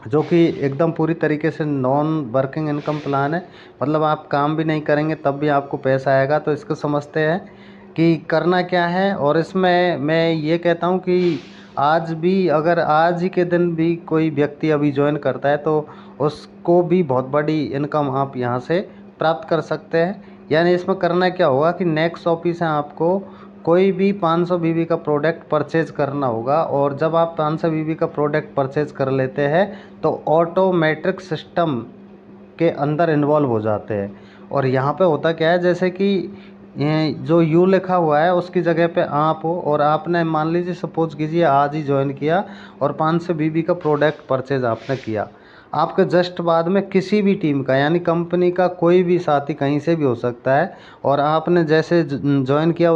जो कि एकदम पूरी तरीके से नॉन वर्किंग इनकम प्लान है। मतलब आप काम भी नहीं करेंगे तब भी आपको पैसा आएगा। तो इसको समझते हैं कि करना क्या है। और इसमें मैं ये कहता हूँ कि आज भी, अगर आज ही के दिन भी कोई व्यक्ति अभी ज्वाइन करता है तो उसको भी बहुत बड़ी इनकम आप यहाँ से प्राप्त कर सकते हैं। यानी इसमें करना क्या होगा कि नेक्स्ट ऑफिस है, आपको कोई भी 500 बीबी का प्रोडक्ट परचेज करना होगा। और जब आप 500 बीबी का प्रोडक्ट परचेज कर लेते हैं तो ऑटोमेट्रिक सिस्टम के अंदर इन्वॉल्व हो जाते हैं। और यहाँ पे होता क्या है, जैसे कि ये जो यू लिखा हुआ है उसकी जगह पे आप हो, और आपने मान लीजिए सपोज कीजिए आज ही ज्वाइन किया और 500 बीबी का प्रोडक्ट परचेज आपने किया। आपके जस्ट बाद में किसी भी टीम का, यानी कंपनी का कोई भी साथी कहीं से भी हो सकता है, और आपने जैसे ज्वाइन किया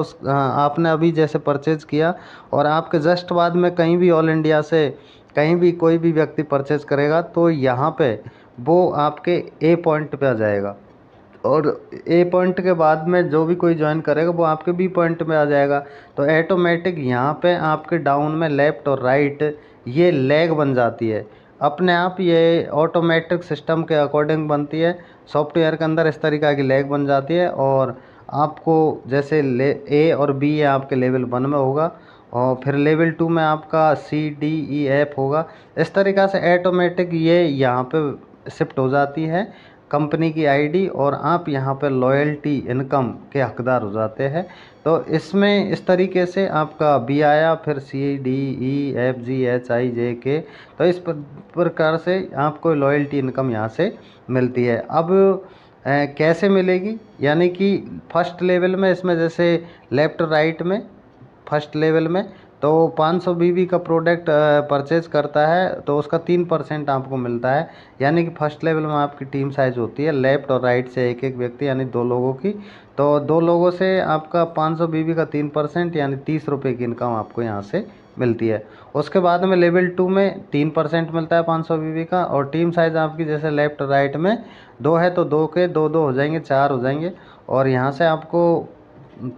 आपने अभी जैसे परचेज किया, और आपके जस्ट बाद में कहीं भी ऑल इंडिया से कहीं भी कोई भी व्यक्ति परचेज करेगा तो यहाँ पे वो आपके ए पॉइंट पे आ जाएगा। और ए पॉइंट के बाद में जो भी कोई ज्वाइन करेगा वो आपके बी पॉइंट में आ जाएगा। तो ऐटोमेटिक यहाँ पे आपके डाउन में लेफ़्ट और राइट ये लेग बन जाती है अपने आप। ये ऑटोमेटिक सिस्टम के अकॉर्डिंग बनती है। सॉफ्टवेयर के अंदर इस तरीक़ा की लेग बन जाती है। और आपको जैसे ए और बी है आपके लेवल 1 में होगा, और फिर लेवल 2 में आपका सी डी ई एफ होगा। इस तरीक़ा से ऐटोमेटिक ये यहाँ पे शिफ्ट हो जाती है कंपनी की आईडी, और आप यहाँ पर लॉयल्टी इनकम के हकदार हो जाते हैं। तो इसमें इस तरीके से आपका बी आया, फिर C D E F G H I J K. तो इस प्रकार से आपको लॉयल्टी इनकम यहाँ से मिलती है। अब कैसे मिलेगी, यानी कि फर्स्ट लेवल में इसमें जैसे लेफ़्ट राइट में फर्स्ट लेवल में तो 500 बीबी का प्रोडक्ट परचेज करता है तो उसका 3% आपको मिलता है। यानी कि फर्स्ट लेवल में आपकी टीम साइज होती है लेफ़्ट और राइट से एक एक व्यक्ति, यानी 2 लोगों की। तो 2 लोगों से आपका 500 बीबी का 3% यानी 30 रुपये की इनकम आपको यहाँ से मिलती है। उसके बाद में लेवल 2 में 3% मिलता है 500 बीबी का, और टीम साइज़ आपकी जैसे लेफ़्ट राइट में 2 है तो 2 के 2 हो जाएंगे, 4 हो जाएंगे। और यहाँ से आपको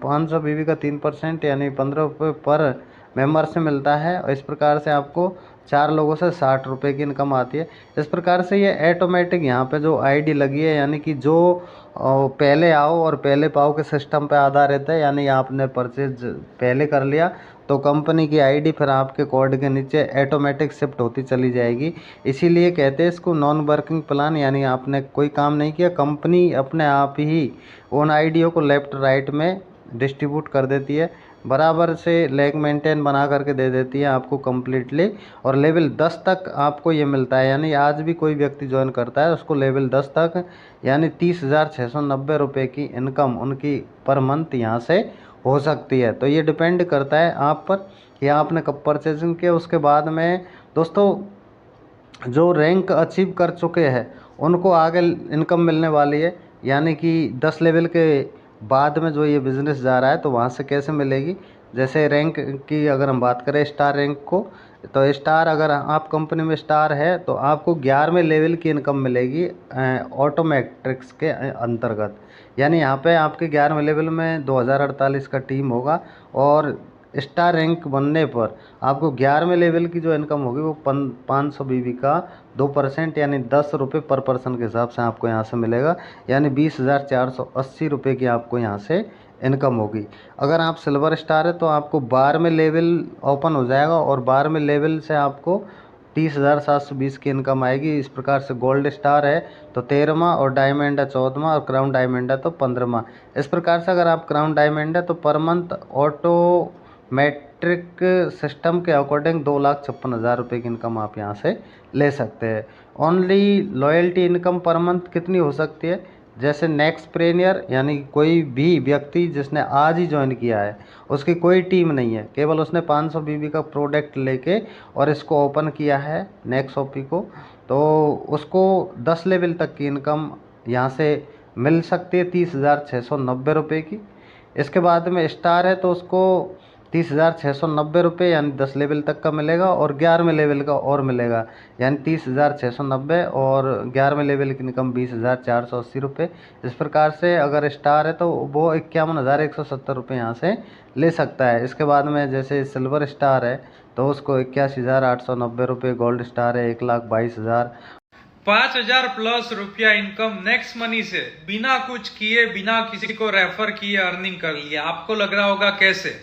500 बीबी का 3% यानी 15 रुपये पर मेंबर से मिलता है। और इस प्रकार से आपको 4 लोगों से 60 रुपये की इनकम आती है। इस प्रकार से ये ऐटोमेटिक यहाँ पे जो आईडी लगी है, यानी कि जो पहले आओ और पहले पाओ के सिस्टम पे आधारित है। यानी आपने परचेज पहले कर लिया तो कंपनी की आईडी फिर आपके कोड के नीचे ऐटोमेटिक शिफ्ट होती चली जाएगी। इसीलिए कहते हैं इसको नॉन वर्किंग प्लान। यानी आपने कोई काम नहीं किया, कंपनी अपने आप ही उन आईडियों को लेफ़्ट राइट में डिस्ट्रीब्यूट कर देती है, बराबर से लेग मेंटेन बना करके दे देती है आपको कम्प्लीटली। और लेवल 10 तक आपको ये मिलता है। यानी आज भी कोई व्यक्ति ज्वाइन करता है उसको लेवल 10 तक यानी 30,690 रुपये की इनकम उनकी पर मंथ यहाँ से हो सकती है। तो ये डिपेंड करता है आप पर कि आपने कब परचेजिंग किया। उसके बाद में दोस्तों जो रैंक अचीव कर चुके हैं उनको आगे इनकम मिलने वाली है। यानी कि 10 लेवल के बाद में जो ये बिज़नेस जा रहा है तो वहाँ से कैसे मिलेगी। जैसे रैंक की अगर हम बात करें स्टार रैंक को, तो स्टार अगर आप कंपनी में स्टार है तो आपको 11वें लेवल की इनकम मिलेगी ऑटोमेट्रिक्स के अंतर्गत। यानी यहाँ पे आपके 11वें लेवल में 2048 का टीम होगा, और स्टार रैंक बनने पर आपको 11वें लेवल की जो इनकम होगी वो 500 बीबी का 2% यानी 10 रुपये पर पर्सन के हिसाब से आपको यहाँ से मिलेगा। यानी 20,480 रुपये की आपको यहाँ से इनकम होगी। अगर आप सिल्वर स्टार है तो आपको 12वें लेवल ओपन हो जाएगा, और 12वें लेवल से आपको 30,720 की इनकम आएगी। इस प्रकार से गोल्ड स्टार है तो 13वां, और डायमंड है 14वां, और क्राउन डायमंड है तो 15वां। इस प्रकार से अगर आप क्राउन डायमंड है तो पर मंथ ऑटोमेट्रिक सिस्टम के अकॉर्डिंग 2,56,000 रुपये की इनकम आप यहाँ से ले सकते हैं। Only loyalty income per month कितनी हो सकती है, जैसे नेक्स्ट प्रेनियर यानी कोई भी व्यक्ति जिसने आज ही ज्वाइन किया है, उसकी कोई टीम नहीं है, केवल उसने 500 बीबी का प्रोडक्ट लेके और इसको ओपन किया है नेक्स्ट ओपी को, तो उसको 10 लेवल तक की इनकम यहाँ से मिल सकती है 30,690 रुपये की। इसके बाद में स्टार है तो उसको 30,690 यानी 10 लेवल तक का मिलेगा, और 11वें लेवल का और मिलेगा, यानी 30,690, और 11वें लेवल की इनकम 20,480 रुपये। इस प्रकार से अगर स्टार है तो वो 51,170 रुपये यहाँ से ले सकता है। इसके बाद में जैसे सिल्वर स्टार है तो उसको 81,890 रुपये, गोल्ड स्टार है 1,22,000। 5,000 प्लस रुपया इनकम नेक्स्ट मनी से बिना कुछ किए, बिना किसी को रेफर किए अर्निंग कर लिया। आपको लग रहा होगा कैसे?